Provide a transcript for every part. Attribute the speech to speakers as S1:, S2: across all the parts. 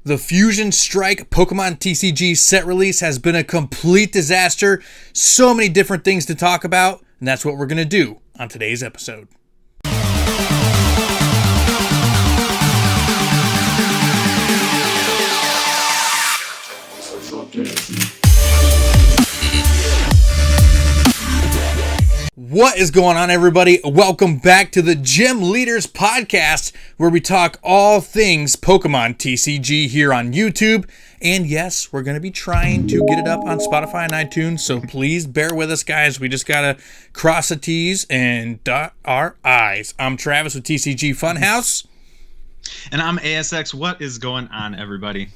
S1: The Fusion Strike Pokemon TCG set release has been a complete disaster. So many different things to talk about, and that's what we're going to do on today's episode. What is going on, everybody? Welcome back to the Gym Leaders Podcast, where we talk all things Pokemon TCG here on YouTube. And yes, we're going to be trying to get it up on Spotify and iTunes, so please bear with us, guys. We just got to cross the T's and dot our I's. I'm Travis with TCG Funhouse.
S2: And I'm ASX. What is going on, everybody?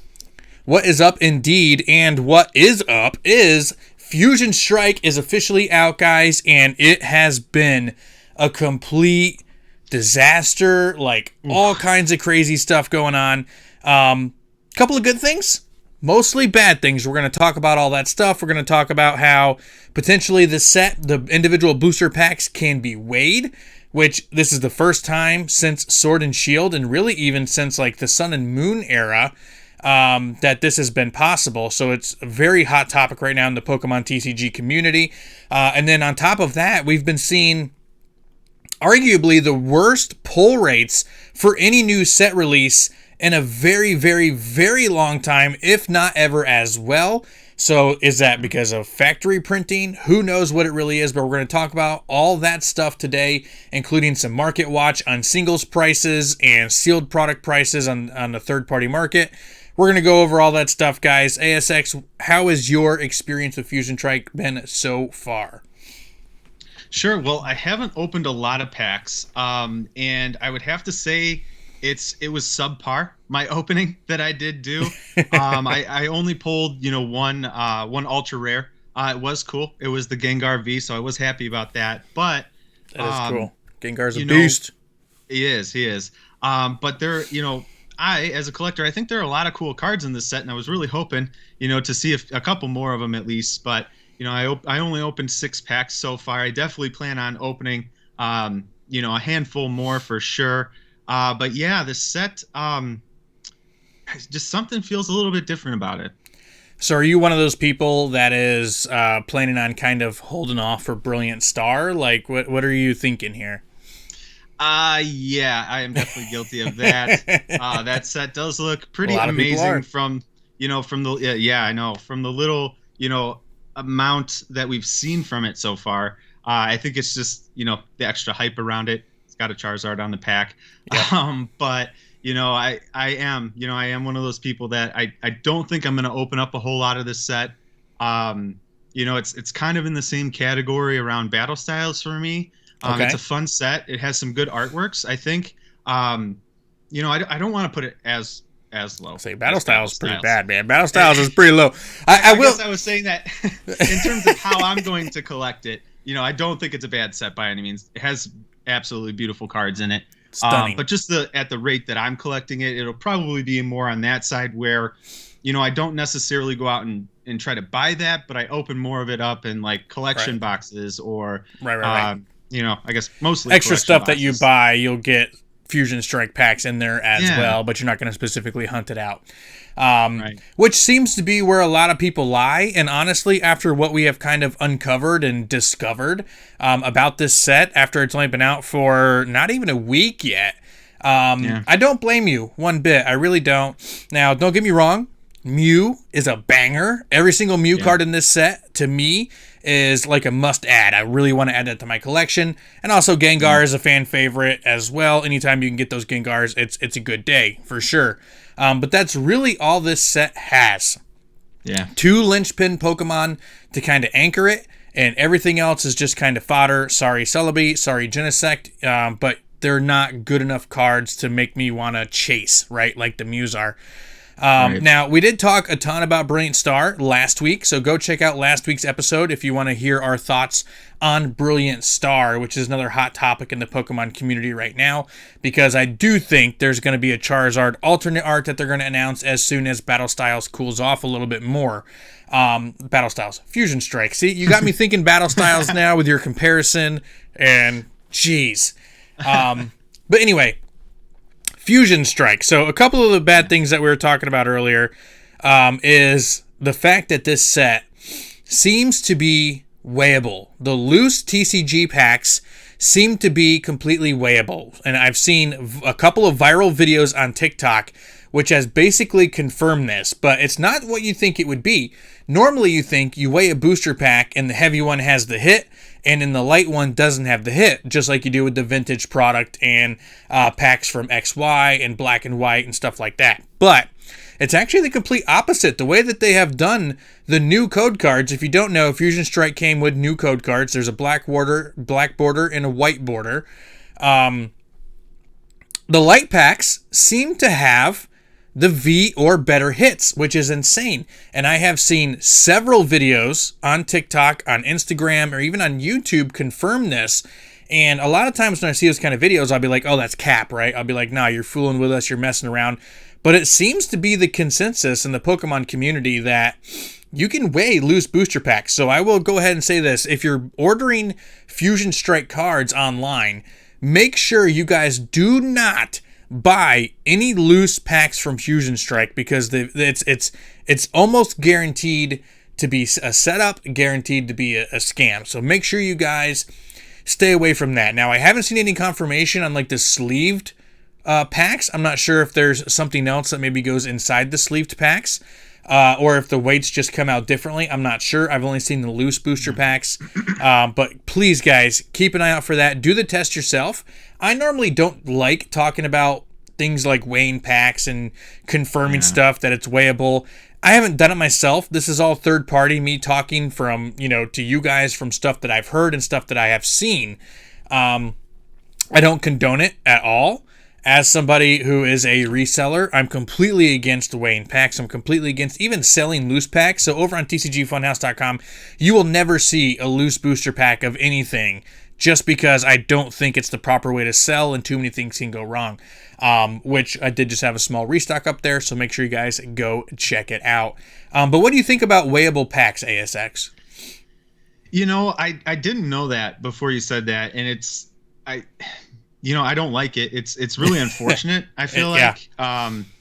S1: What is up, indeed, and what is up is Fusion Strike is officially out, guys, and it has been a complete disaster, like all kinds of crazy stuff going on. Couple of good things, mostly bad things. We're going to talk about all that stuff. We're going to talk about how potentially the individual booster packs can be weighed, which this is the first time since Sword and Shield, and really even since like the Sun and Moon era, that this has been possible. So it's a very hot topic right now in the Pokemon TCG community. And then on top of that, we've been seeing arguably the worst pull rates for any new set release in a very, very, very long time, if not ever as well. So is that because of factory printing? Who knows what it really is, but we're going to talk about all that stuff today, including some market watch on singles prices and sealed product prices on the third-party market. We're going to go over all that stuff, guys. ASX, how has your experience with Fusion Strike been so far?
S2: Sure. Well, I haven't opened a lot of packs, and I would have to say it was subpar, my opening that I did do. I only pulled, one ultra rare. It was cool. It was the Gengar V, so I was happy about that. But
S1: that is cool. Gengar's a beast.
S2: He is. But there, as a collector, I think there are a lot of cool cards in this set, and I was really hoping, to see a couple more of them at least. But, I only opened 6 packs so far. I definitely plan on opening, a handful more for sure. But yeah, this set, just something feels a little bit different about it.
S1: So are you one of those people that is planning on kind of holding off for Brilliant Star? Like, what are you thinking here?
S2: Yeah, I am definitely guilty of that. That set does look pretty amazing from the little, amount that we've seen from it so far. I think it's just, the extra hype around it. It's got a Charizard on the pack. Yep. But, I am one of those people that I don't think I'm going to open up a whole lot of this set. It's kind of in the same category around battle styles for me. Okay. It's a fun set. It has some good artworks, I think. I don't want to put it as low.
S1: Say Battle Styles is pretty bad, man. Battle Styles is pretty low. I
S2: guess I was saying that in terms of how I'm going to collect it. I don't think it's a bad set by any means. It has absolutely beautiful cards in it.
S1: Stunning.
S2: But just at the rate that I'm collecting it, it'll probably be more on that side where, I don't necessarily go out and try to buy that, but I open more of it up in like collection boxes or
S1: right.
S2: I guess mostly
S1: extra stuff
S2: boxes.
S1: That you buy, you'll get Fusion Strike packs in there as well, but you're not going to specifically hunt it out. Which seems to be where a lot of people lie. And honestly, after what we have kind of uncovered and discovered about this set, after it's only been out for not even a week yet, I don't blame you one bit. I really don't. Now, don't get me wrong. Mew is a banger. Every single Mew card in this set, to me, is like a must-add. I really want to add that to my collection. And also, Gengar is a fan favorite as well. Anytime you can get those Gengars, it's a good day, for sure. But that's really all this set has.
S2: Yeah.
S1: 2 linchpin Pokemon to kind of anchor it, and everything else is just kind of fodder. Sorry, Celebi. Sorry, Genesect. But they're not good enough cards to make me want to chase, right? Like the Mews are. Now, we did talk a ton about Brilliant Star last week, so go check out last week's episode if you want to hear our thoughts on Brilliant Star, which is another hot topic in the Pokemon community right now, because I do think there's going to be a Charizard alternate art that they're going to announce as soon as Battle Styles cools off a little bit more. Battle Styles, Fusion Strike. See, you got me thinking Battle Styles now with your comparison, and geez. But anyway, Fusion Strike. So a couple of the bad things that we were talking about earlier is the fact that this set seems to be weighable. The loose TCG packs seem to be completely weighable. And I've seen a couple of viral videos on TikTok which has basically confirmed this, but it's not what you think it would be. Normally you think you weigh a booster pack and the heavy one has the hit and then the light one doesn't have the hit, just like you do with the vintage product and packs from XY and black and white and stuff like that. But it's actually the complete opposite. The way that they have done the new code cards, if you don't know, Fusion Strike came with new code cards. There's a black border, and a white border. The light packs seem to have the V or better hits, which is insane. And I have seen several videos on TikTok, on Instagram, or even on YouTube confirm this. And a lot of times when I see those kind of videos, I'll be like, oh, that's cap, right? I'll be like, nah, you're fooling with us, you're messing around. But it seems to be the consensus in the Pokemon community that you can weigh loose booster packs. So I will go ahead and say this. If you're ordering Fusion Strike cards online, make sure you guys do not buy any loose packs from Fusion Strike, because it's almost guaranteed to be a setup, guaranteed to be a scam. So make sure you guys stay away from that. Now, I haven't seen any confirmation on like the sleeved packs. I'm not sure if there's something else that maybe goes inside the sleeved packs, or if the weights just come out differently. I'm not sure. I've only seen the loose booster packs. But please, guys, keep an eye out for that. Do the test yourself. I normally don't like talking about things like weighing packs and confirming stuff that it's weighable. I haven't done it myself. This is all third party, me talking from, to you guys from stuff that I've heard and stuff that I have seen. I don't condone it at all. As somebody who is a reseller, I'm completely against weighing packs. I'm completely against even selling loose packs. So over on TCGFunhouse.com, you will never see a loose booster pack of anything, just because I don't think it's the proper way to sell and too many things can go wrong. Which I did just have a small restock up there, so make sure you guys go check it out. But what do you think about weighable packs, ASX?
S2: I didn't know that before you said that, and I don't like it. It's really unfortunate. I feel like,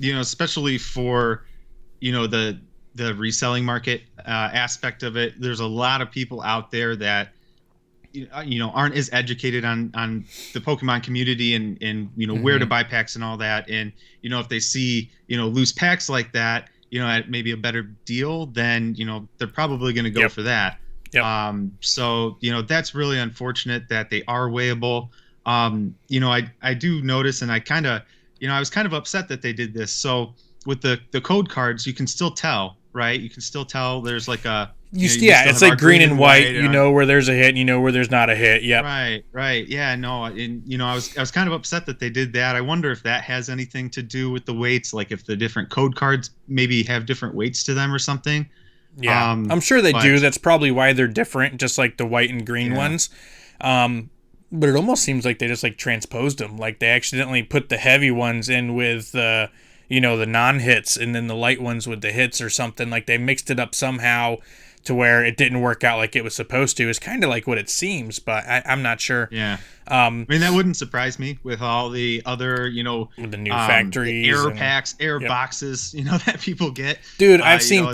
S2: especially for, the reselling market aspect of it. There's a lot of people out there that, aren't as educated on the Pokemon community and where to buy packs and all that. And, if they see, loose packs like that, at maybe a better deal, then, they're probably going to go for that. Yep. So, that's really unfortunate that they are weighable. I do notice, and I kind of, I was kind of upset that they did this. So with the code cards, you can still tell, right? You can still tell there's like a,
S1: it's like green and white. You know where there's a hit, and you know where there's not a hit. Yep.
S2: Right. Yeah, no, and I was kind of upset that they did that. I wonder if that has anything to do with the weights, like if the different code cards maybe have different weights to them or something.
S1: Yeah, I'm sure they do. That's probably why they're different, just like the white and green ones. But it almost seems like they just like transposed them. Like they accidentally put the heavy ones in with the non-hits, and then the light ones with the hits or something. Like they mixed it up somehow to where it didn't work out like it was supposed to. It's kind of like what it seems, but I'm not sure.
S2: Yeah. I mean, that wouldn't surprise me with all the other,
S1: with the new factories,
S2: error packs, error boxes, that people get.
S1: Dude, I've seen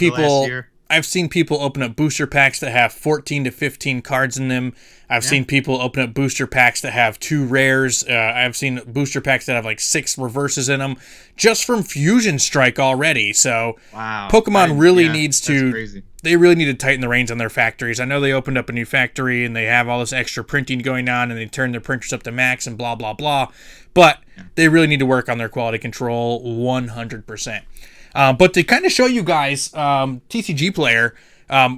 S1: people open up booster packs that have 14 to 15 cards in them. I've seen people open up booster packs that have 2 rares. I've seen booster packs that have like 6 reverses in them, just from Fusion Strike already. So Pokemon really needs to. They really need to tighten the reins on their factories. I know they opened up a new factory and they have all this extra printing going on, and they turn their printers up to max and blah blah blah. But they really need to work on their quality control 100%. But to kind of show you guys, TCG Player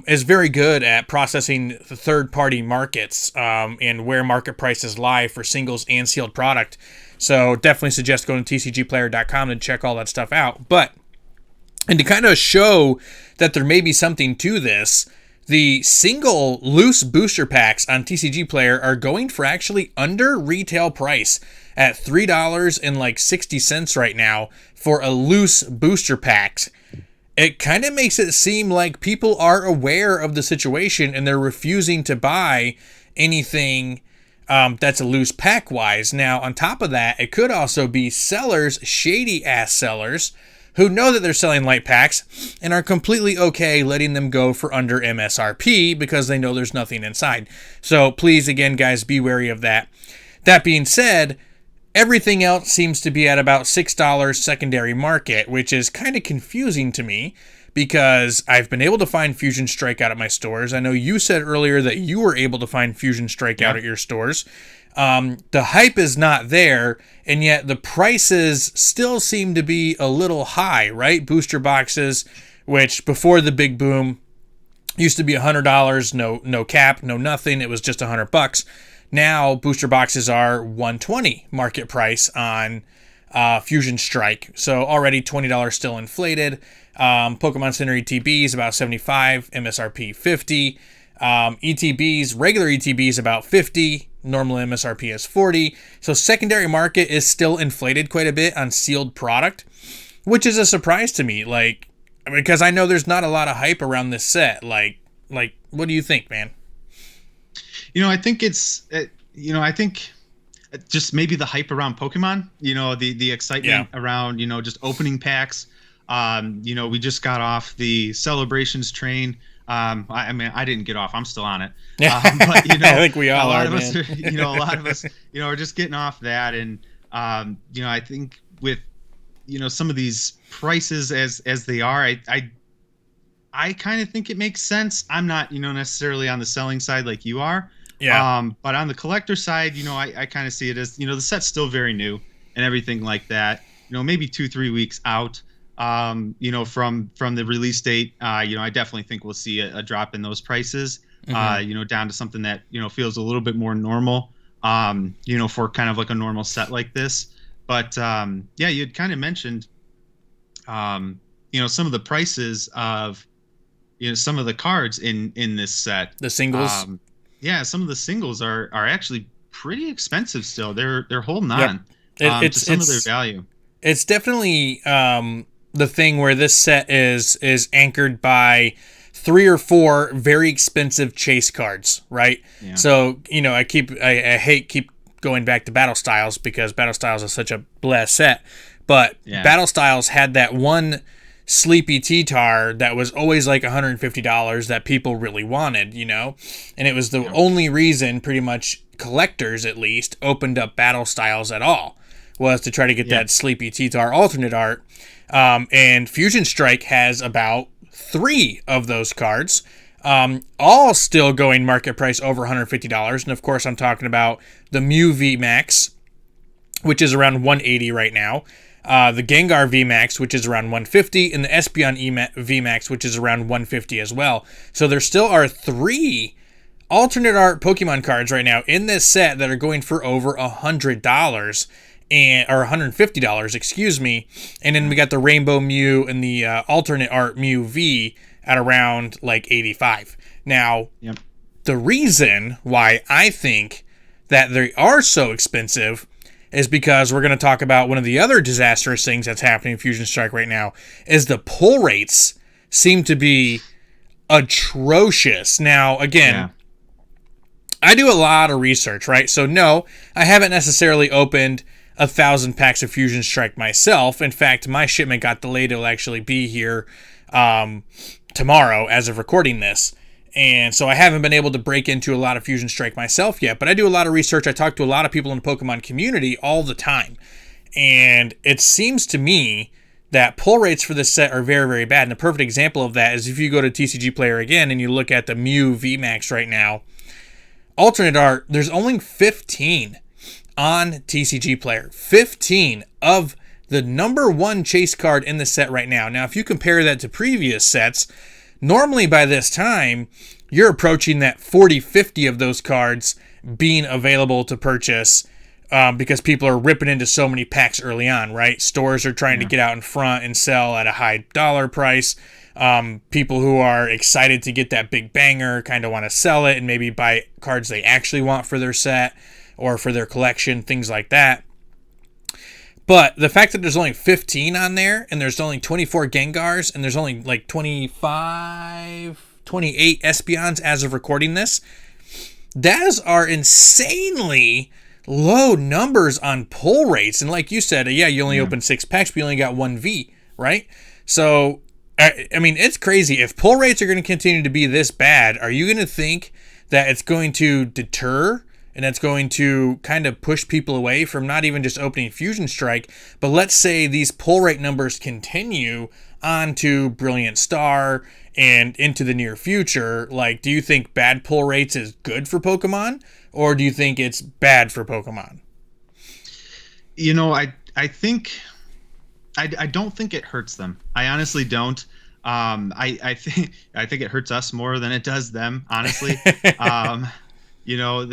S1: is very good at processing the third-party markets and where market prices lie for singles and sealed product. So definitely suggest going to TCGplayer.com and check all that stuff out. And to kind of show that there may be something to this, the single loose booster packs on TCG Player are going for actually under retail price at $3.60 right now for a loose booster packs. It kind of makes it seem like people are aware of the situation and they're refusing to buy anything That's a loose pack wise. Now, on top of that, it could also be sellers, shady ass sellers, who know that they're selling light packs and are completely okay letting them go for under MSRP because they know there's nothing inside. So please, again, guys, be wary of that. That being said, everything else seems to be at about $6 secondary market, which is kind of confusing to me because I've been able to find Fusion Strike out at my stores. I know you said earlier that you were able to find Fusion Strike out at your stores. The hype is not there, and yet the prices still seem to be a little high, right? Booster boxes, which before the big boom used to be $100, no cap, no nothing. It was just $100. Now booster boxes are $120 market price on Fusion Strike, so already $20 still inflated. Pokemon Center ETBs about $75, MSRP $50. ETBs, regular ETBs about $50, normal MSRP is $40. So secondary market is still inflated quite a bit on sealed product, which is a surprise to me. Like, because I know there's not a lot of hype around this set. Like, what do you think, man?
S2: I think it's, I think just maybe the hype around Pokemon. The excitement around just opening packs. We just got off the celebrations train. I mean, I didn't get off. I'm still on it. But,
S1: I think we all are, man.
S2: A lot of us, are just getting off that. And, I think with, some of these prices as they are, I kind of think it makes sense. I'm not, necessarily on the selling side like you are.
S1: Yeah.
S2: But on the collector side, I kind of see it as, the set's still very new and everything like that. Maybe 2-3 weeks out. From the release date, I definitely think we'll see a drop in those prices, down to something that, feels a little bit more normal, for kind of like a normal set like this. But, you had kind of mentioned, some of the prices of, some of the cards in this set.
S1: The singles.
S2: Some of the singles are actually pretty expensive still. They're holding on to some of their value.
S1: It's definitely, the thing where this set is anchored by 3 or 4 very expensive chase cards, right? Yeah. So, I hate keep going back to Battle Styles because Battle Styles is such a blessed set, but Battle Styles had that one Sleepy T-Tar that was always like $150 that people really wanted, and it was the only reason pretty much collectors at least opened up Battle Styles at all, was to try to get that Sleepy T-Tar alternate art. And Fusion Strike has about 3 of those cards, all still going market price over $150. And of course, I'm talking about the Mew VMAX, which is around $180 right now. The Gengar VMAX, which is around $150, and the Espeon VMAX, which is around $150 as well. So there still are 3 alternate art Pokemon cards right now in this set that are going for over $100. Or $150, excuse me, and then we got the Rainbow Mew and the alternate art Mew V at around like $85. Now, the reason why I think that they are so expensive is because we're going to talk about one of the other disastrous things that's happening in Fusion Strike right now is the pull rates seem to be atrocious. Now, again, I do a lot of research, right? So no, I haven't necessarily opened 1,000 packs of Fusion Strike myself. In fact, my shipment got delayed. It'll actually be here tomorrow as of recording this. And so I haven't been able to break into a lot of Fusion Strike myself yet, but I do a lot of research. I talk to a lot of people in the Pokemon community all the time. And it seems to me that pull rates for this set are very, very bad. And a perfect example of that is if you go to TCG Player again and you look at the Mew VMAX right now, alternate art, there's only 15 on TCG Player. 15 of the number 1 chase card in the set right now. Now, if you compare that to previous sets, normally by this time, you're approaching that 40, 50 of those cards being available to purchase because people are ripping into so many packs early on, right? Stores are trying to get out in front and sell at a high dollar price. People who are excited to get that big banger kind of want to sell it and maybe buy cards they actually want for their set or for their collection, things like that. But the fact that there's only 15 on there and there's only 24 Gengars and there's only like 28 Espeons as of recording this, Those are insanely low numbers on pull rates. And like you said, yeah, you only opened 6 packs, but you only got 1 V, right? So, I mean, it's crazy. If pull rates are going to continue to be this bad, are you going to think that it's going to deter and that's going to kind of push people away from not even just opening Fusion Strike, but let's say these pull rate numbers continue on to Brilliant Star and into the near future? Like, do you think bad pull rates is good for Pokemon, or do you think it's bad for Pokemon?
S2: You know, I think I don't think it hurts them. I honestly don't. I think it hurts us more than it does them, honestly. You know,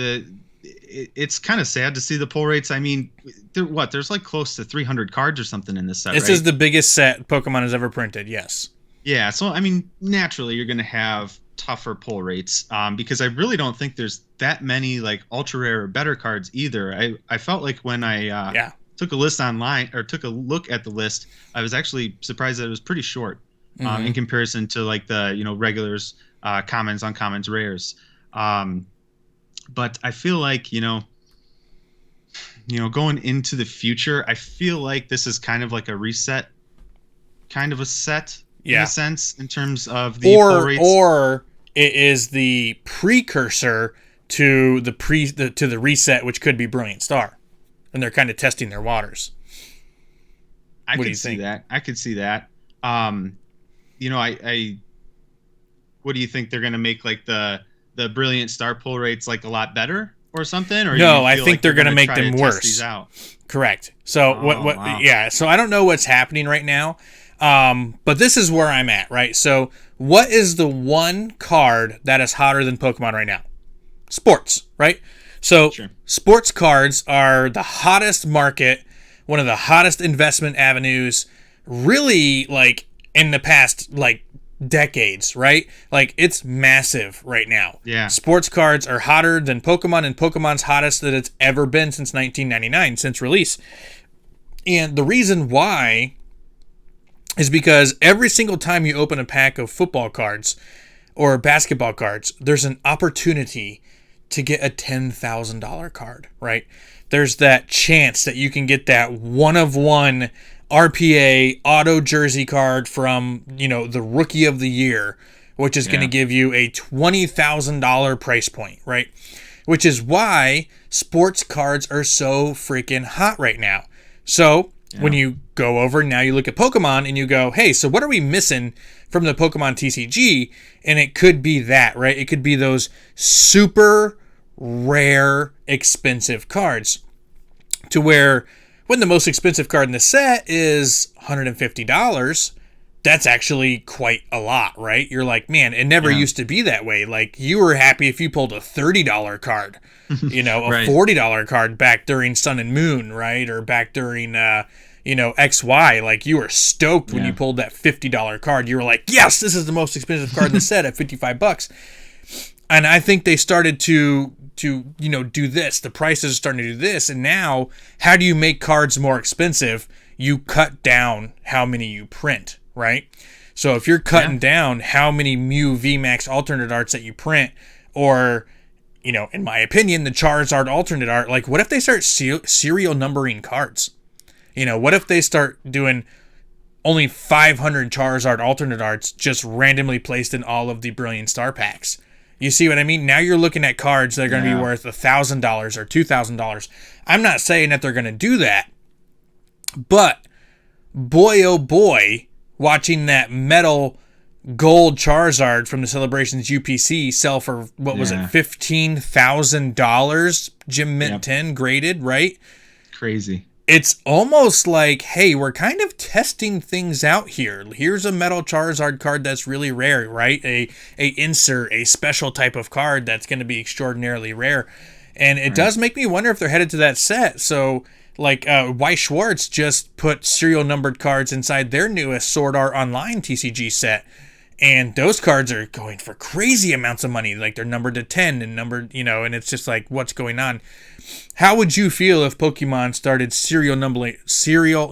S2: it's kind of sad to see the pull rates. I mean, there's like close to 300 cards or something in this set.
S1: This is the biggest set Pokemon has ever printed. Yes.
S2: Yeah. So I mean, naturally, you're going to have tougher pull rates, because I really don't think there's that many like ultra rare or better cards either. I felt like when I took a list online, or took a look at the list, I was actually surprised that it was pretty short in comparison to like the regulars, commons, uncommons, rares. But I feel like going into the future, I feel like this is kind of like a reset, kind of a set in a sense, in terms of the pull rates. Or
S1: it is the precursor to the reset, which could be Brilliant Star, and they're kind of testing their waters.
S2: I could see that. What do you think, they're going to make like the Brilliant Star pull rates like a lot better or something? Or
S1: no, I think like they're going to make them worse. Correct. So wow. Yeah. So I don't know what's happening right now. But this is where I'm at, right? So what is the one card that is hotter than Pokemon right now? Sports, right? So sports cards are the hottest market, one of the hottest investment avenues, really, like in the past like decades, right? Like it's massive right now.
S2: Yeah.
S1: Sports cards are hotter than Pokemon, and Pokemon's hottest that it's ever been since 1999, since release. And the reason why is because every single time you open a pack of football cards or basketball cards, there's an opportunity to get a $10,000 card, right? There's that chance that you can get that one-of-one RPA auto jersey card from, the Rookie of the Year, which is going to give you a $20,000 price point, right? Which is why sports cards are so freaking hot right now. So when you go over, now you look at Pokemon and you go, hey, so what are we missing from the Pokemon TCG? And it could be that, right? It could be those super rare, expensive cards, to where when the most expensive card in the set is $150, that's actually quite a lot, right? You're like, man, it never used to be that way. Like, you were happy if you pulled a $30 card, a $40 card back during Sun and Moon, right? Or back during, XY. Like, you were stoked when you pulled that $50 card. You were like, yes, this is the most expensive card in the set at $55. And I think they started to do this. The prices are starting to do this. And now, how do you make cards more expensive? You cut down how many you print, right? So if you're cutting down how many Mew VMAX alternate arts that you print, or, in my opinion, the Charizard alternate art, like, what if they start serial numbering cards? What if they start doing only 500 Charizard alternate arts just randomly placed in all of the Brilliant Star packs? You see what I mean? Now you're looking at cards that are going to be worth $1,000 or $2,000. I'm not saying that they're going to do that, but boy, oh boy, watching that metal gold Charizard from the Celebrations UPC sell for, what was it, $15,000, Gym Mint 10 graded, right?
S2: Crazy.
S1: It's almost like, hey, we're kind of testing things out here. Here's a metal Charizard card that's really rare, right? A insert, a special type of card that's going to be extraordinarily rare. And it does make me wonder if they're headed to that set. So, like, Weiss Schwartz just put serial numbered cards inside their newest Sword Art Online TCG set. And those cards are going for crazy amounts of money. Like, they're numbered to 10 and numbered, and it's just like, what's going on? How would you feel if Pokemon started serial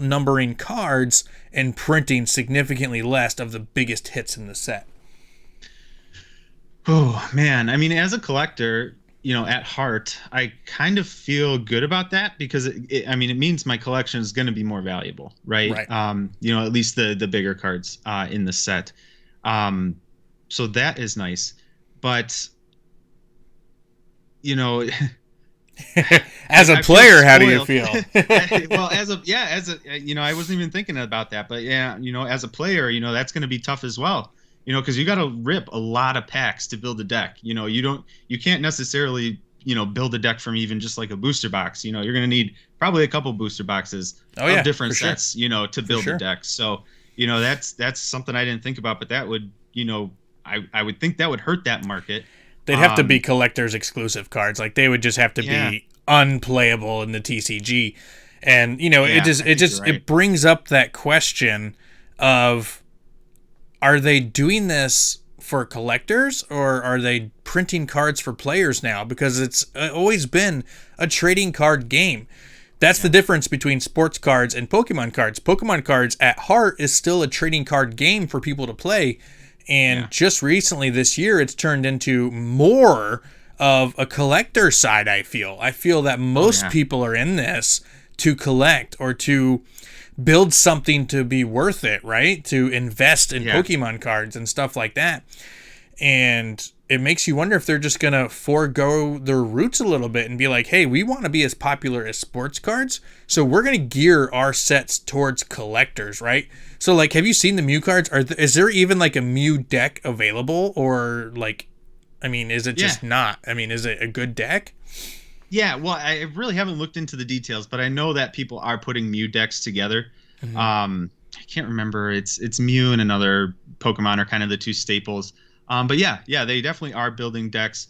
S1: numbering cards and printing significantly less of the biggest hits in the set?
S2: Oh, man. I mean, as a collector, at heart, I kind of feel good about that because I mean, it means my collection is going to be more valuable, right?
S1: Right.
S2: At least the bigger cards in the set. Um, so that is nice, but you know,
S1: As a
S2: I feel
S1: player, how do you
S2: spoiled.
S1: feel?
S2: Well, I wasn't even thinking about that, but yeah, as a player, that's going to be tough as well. Because you got to rip a lot of packs to build a deck. You can't necessarily, build a deck from even just like a booster box. You're going to need probably a couple booster boxes
S1: Oh
S2: of
S1: yeah,
S2: different
S1: for sure.
S2: sets, to
S1: For
S2: build a
S1: sure.
S2: deck. So, that's something I didn't think about, but that would, I would think that would hurt that market.
S1: They'd have to be
S2: Um,
S1: collector's exclusive cards. Like they would just have to
S2: yeah,
S1: be unplayable in the TCG. And it
S2: yeah,
S1: just
S2: I
S1: it
S2: think you're
S1: just
S2: right.
S1: it brings up that question of, are they doing this for collectors or are they printing cards for players now? Because it's always been a trading card game. That's the
S2: Yeah,
S1: difference between sports cards and Pokemon cards. Pokemon cards at heart is still a trading card game for people to play.
S2: yeah,
S1: And just recently this year, it's turned into more of a collector side, I feel. I feel that
S2: oh
S1: most
S2: yeah,
S1: people are in this to collect or to build something to be worth it, right? To invest in
S2: yeah.
S1: Pokemon cards and stuff like that. And it makes you wonder if they're just going to forego their roots a little bit and be like, hey, we want to be as popular as sports cards. So we're going to gear our sets towards collectors, right? So, like, have you seen the Mew cards? Is there even like a Mew deck available? Or, like, I mean, is it
S2: Yeah.
S1: just not? I mean, is it a good deck?
S2: Yeah, well, I really haven't looked into the details, but I know that people are putting Mew decks together.
S1: Mm-hmm.
S2: I can't remember. It's Mew and another Pokemon are kind of the two staples. But yeah, they definitely are building decks.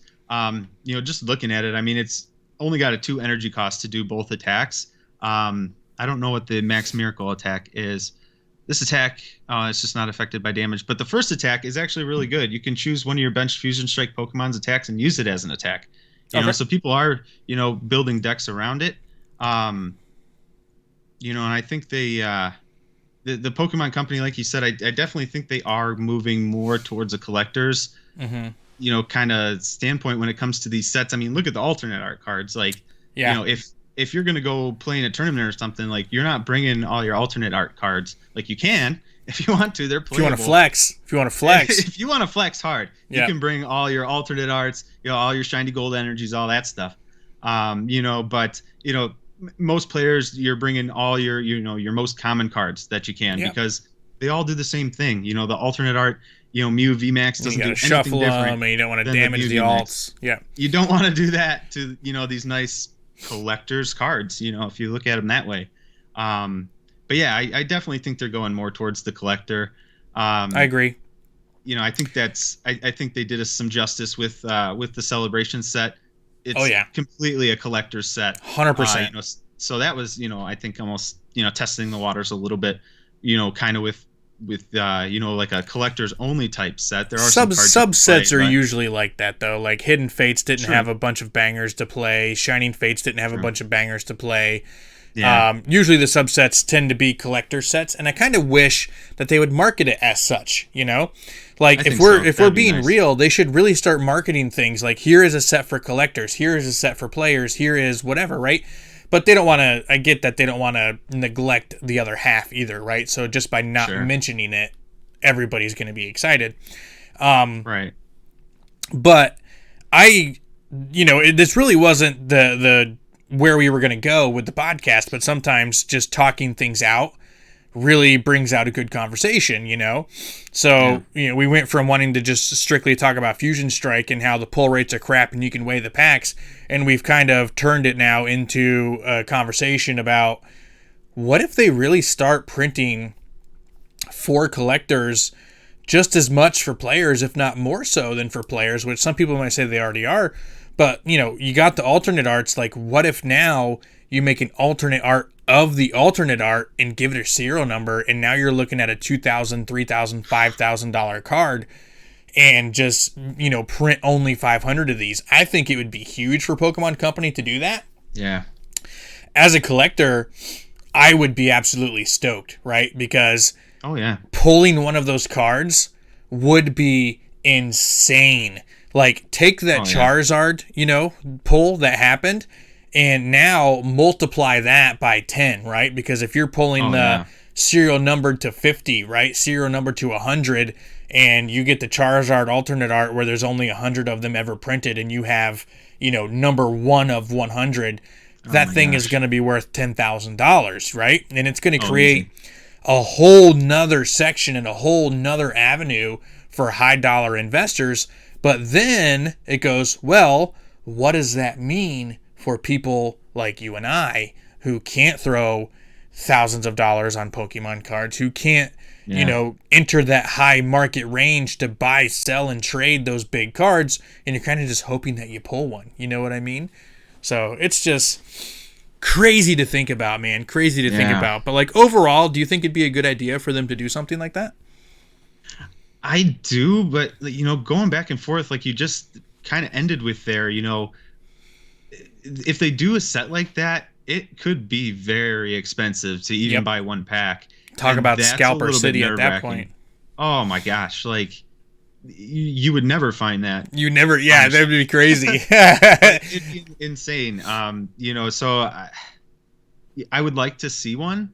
S2: Just looking at it, I mean, it's only got a 2 energy cost to do both attacks. I don't know what the max miracle attack is. This attack, it's just not affected by damage. But the first attack is actually really good. You can choose one of your bench Fusion Strike Pokemon's attacks and use it as an attack.
S1: Okay.
S2: So people are, building decks around it. Um, and I think the Pokemon company, like you said, I definitely think they are moving more towards a collector's,
S1: Mm-hmm.
S2: kind of standpoint when it comes to these sets. I mean, look at the alternate art cards. Like,
S1: Yeah.
S2: If you're gonna go play in a tournament or something, like you're not bringing all your alternate art cards. Like you can if you want to. They're
S1: If you want
S2: playable.
S1: to flex,
S2: If you want to flex hard, you
S1: yeah.
S2: can bring all your alternate arts, all your shiny gold energies, all that stuff. But most players, you're bringing all your most common cards that you can
S1: Yeah.
S2: because they all do the same thing. The alternate art, Mew VMAX
S1: You
S2: doesn't
S1: got
S2: do
S1: to
S2: anything
S1: shuffle
S2: different
S1: them and you don't want to
S2: than the
S1: damage
S2: Mew
S1: the
S2: VMAX.
S1: alts. Yeah.
S2: You don't want to do that to these nice collectors cards. If you look at them that way. But yeah, I definitely think they're going more towards the collector.
S1: I agree.
S2: I think I think they did us some justice with the celebration set. It's
S1: Oh yeah.
S2: completely a collector's set.
S1: 100%.
S2: So that was, I think almost, testing the waters a little bit, kind of with like a collector's only type set. There are some cards you can
S1: Subsets
S2: play,
S1: are
S2: but
S1: usually like that though. Like Hidden Fates didn't
S2: true,
S1: have a bunch of bangers to play. Shining Fates didn't have a
S2: true.
S1: bunch of bangers to play.
S2: Yeah,
S1: Usually the subsets tend to be collector sets, and I kind of wish that they would market it as such. Like
S2: I
S1: if
S2: think
S1: we're
S2: so.
S1: if we're
S2: That'd be
S1: being
S2: nice.
S1: real, they should really start marketing things like here is a set for collectors, here is a set for players, here is whatever, right? But they don't want to. I get that they don't want to neglect the other half either, right? So just by not
S2: Sure.
S1: mentioning it, everybody's going to be excited.
S2: Right.
S1: But this really wasn't the where we were going to go with the podcast, but sometimes just talking things out really brings out a good conversation, So, we went from wanting to just strictly talk about Fusion Strike and how the pull rates are crap and you can weigh the packs, and we've kind of turned it now into a conversation about what if they really start printing for collectors just as much for players, if not more so than for players, which some people might say they already are. But, you got the alternate arts. Like, what if now you make an alternate art of the alternate art and give it a serial number, and now you're looking at a $2,000, $3,000, $5,000 card and just, print only 500 of these? I think it would be huge for Pokemon Company to do that.
S2: Yeah.
S1: As a collector, I would be absolutely stoked, right? Because
S2: Oh yeah.
S1: pulling one of those cards would be insane. Like, take that Charizard, pull that happened, and now multiply that by 10, right? Because if you're pulling serial numbered to 50, right? Serial numbered to 100, and you get the Charizard alternate art where there's only 100 of them ever printed, and you have, number 1 of 100, that thing is going to be worth $10,000, right? And it's going to create a whole nother section and a whole nother avenue for high dollar investors. But then it goes, well, what does that mean for people like you and I who can't throw thousands of dollars on Pokemon cards, who can't, enter that high market range to buy, sell, and trade those big cards, and you're kind of just hoping that you pull one. You know what I mean? So it's just crazy to think about, man. Crazy to think about. But, like, overall, do you think it'd be a good idea for them to do something like that?
S2: I do, but, going back and forth, like you just kind of ended with there, if they do a set like that, it could be very expensive to even buy one pack.
S1: Talk about Scalper City at that point.
S2: Oh my gosh, like you would never find that.
S1: You never, that would be crazy.
S2: It'd be insane. So I would like to see one.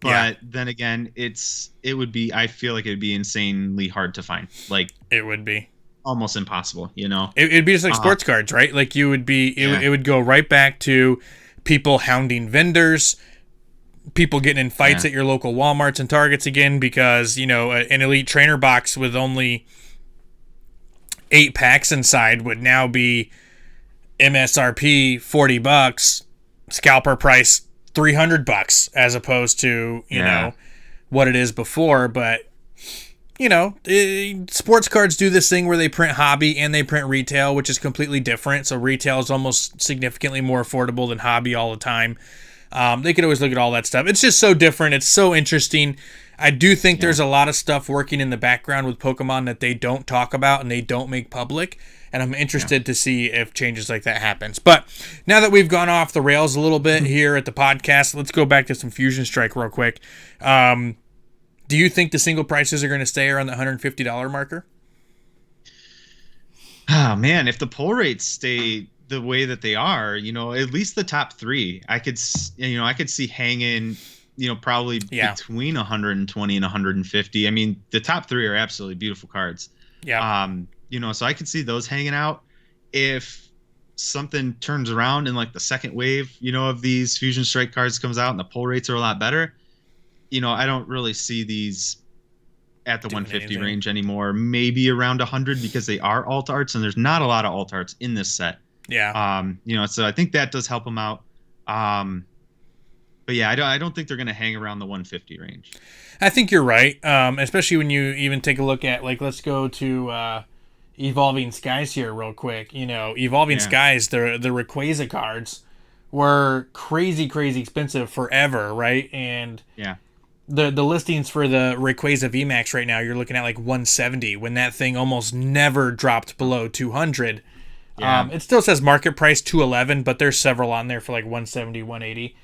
S2: But then again, I feel like it'd be insanely hard to find. Like,
S1: it would be
S2: almost impossible,
S1: It'd be just like sports cards, right? Like, it would go right back to people hounding vendors, people getting in fights at your local Walmarts and Targets again because, an Elite Trainer box with only 8 packs inside would now be MSRP $40, scalper price $300 as opposed to what it is before. But sports cards do this thing where they print hobby and they print retail, which is completely different. So retail is almost significantly more affordable than hobby all the time. They could always look at all that stuff. It's just so different. It's so interesting. I do think there's a lot of stuff working in the background with Pokemon that they don't talk about and they don't make public. And I'm interested to see if changes like that happens. But now that we've gone off the rails a little bit here at the podcast, let's go back to some Fusion Strike real quick. Do you think the single prices are going to stay around the $150 marker?
S2: Oh man, if the pull rates stay the way that they are, at least the top 3, I could see hanging, probably between 120 and 150. I mean, the top 3 are absolutely beautiful cards.
S1: Yeah.
S2: So I could see those hanging out. If something turns around in like the second wave, of these Fusion Strike cards comes out and the pull rates are a lot better, I don't really see these at the 150 range anymore. Maybe around 100 because they are alt arts and there's not a lot of alt arts in this set.
S1: Yeah.
S2: So I think that does help them out. But yeah, I don't think they're going to hang around the 150 range.
S1: I think you're right. Especially when you even take a look at, like, let's go to Evolving Skies here real quick. Evolving Skies, the Rayquaza cards were crazy expensive forever, right? And the listings for the Rayquaza VMAX right now, you're looking at like 170 when that thing almost never dropped below 200. It still says market price 211, but there's several on there for like 170, 180.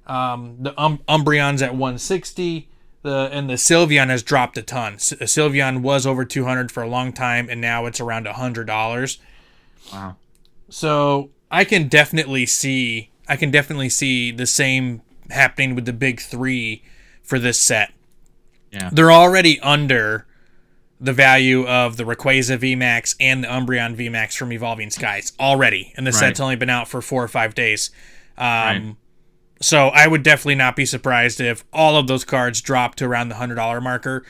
S1: The Umbreon's at 160. And the Sylveon has dropped a ton. Sylveon was over 200 for a long time, and now it's around $100.
S2: Wow.
S1: So I can definitely see the same happening with the big 3 for this set.
S2: Yeah.
S1: They're already under the value of the Rayquaza VMAX and the Umbreon VMAX from Evolving Skies already, and the set's only been out for 4 or 5 days. So I would definitely not be surprised if all of those cards drop to around the $100 marker,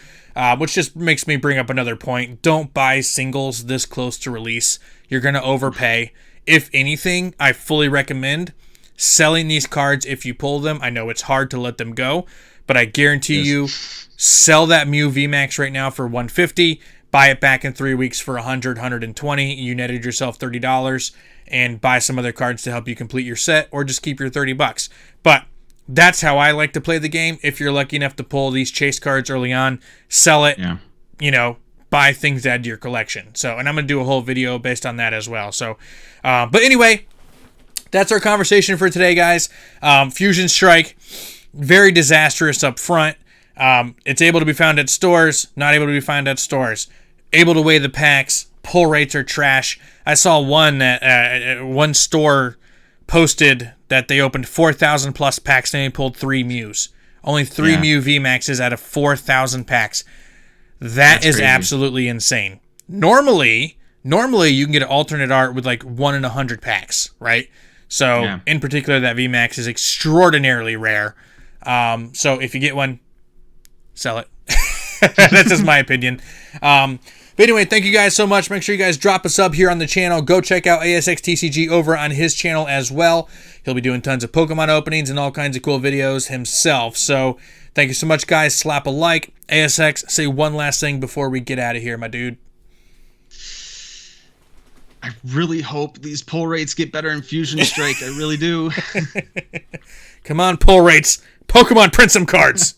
S1: which just makes me bring up another point. Don't buy singles this close to release. You're going to overpay. If anything, I fully recommend selling these cards if you pull them. I know it's hard to let them go, but I guarantee you, sell that Mew VMAX right now for $150, buy it back in 3 weeks for $100, $120. You netted yourself $30. And buy some other cards to help you complete your set, or just keep your $30. But that's how I like to play the game. If you're lucky enough to pull these chase cards early on, sell it, buy things to add to your collection. So, and I'm going to do a whole video based on that as well. So, but anyway, that's our conversation for today, guys. Fusion Strike, very disastrous up front. It's able to be found at stores, not able to be found at stores. Able to weigh the packs, pull rates are trash. I saw one that one store posted that they opened 4,000 plus packs and they pulled 3 Mews. Only 3 Mew VMAXs out of 4,000 packs. That's crazy. Absolutely insane. Normally you can get an alternate art with like 1 in 100 packs, right? So in particular, that VMAX is extraordinarily rare. So if you get one, sell it. That's just my opinion. But anyway, thank you guys so much. Make sure you guys drop a sub here on the channel. Go check out ASXTCG over on his channel as well. He'll be doing tons of Pokemon openings and all kinds of cool videos himself. So thank you so much, guys. Slap a like. ASX, say one last thing before we get out of here, my dude.
S2: I really hope these pull rates get better in Fusion Strike. I really do.
S1: Come on, pull rates. Pokemon, print some cards.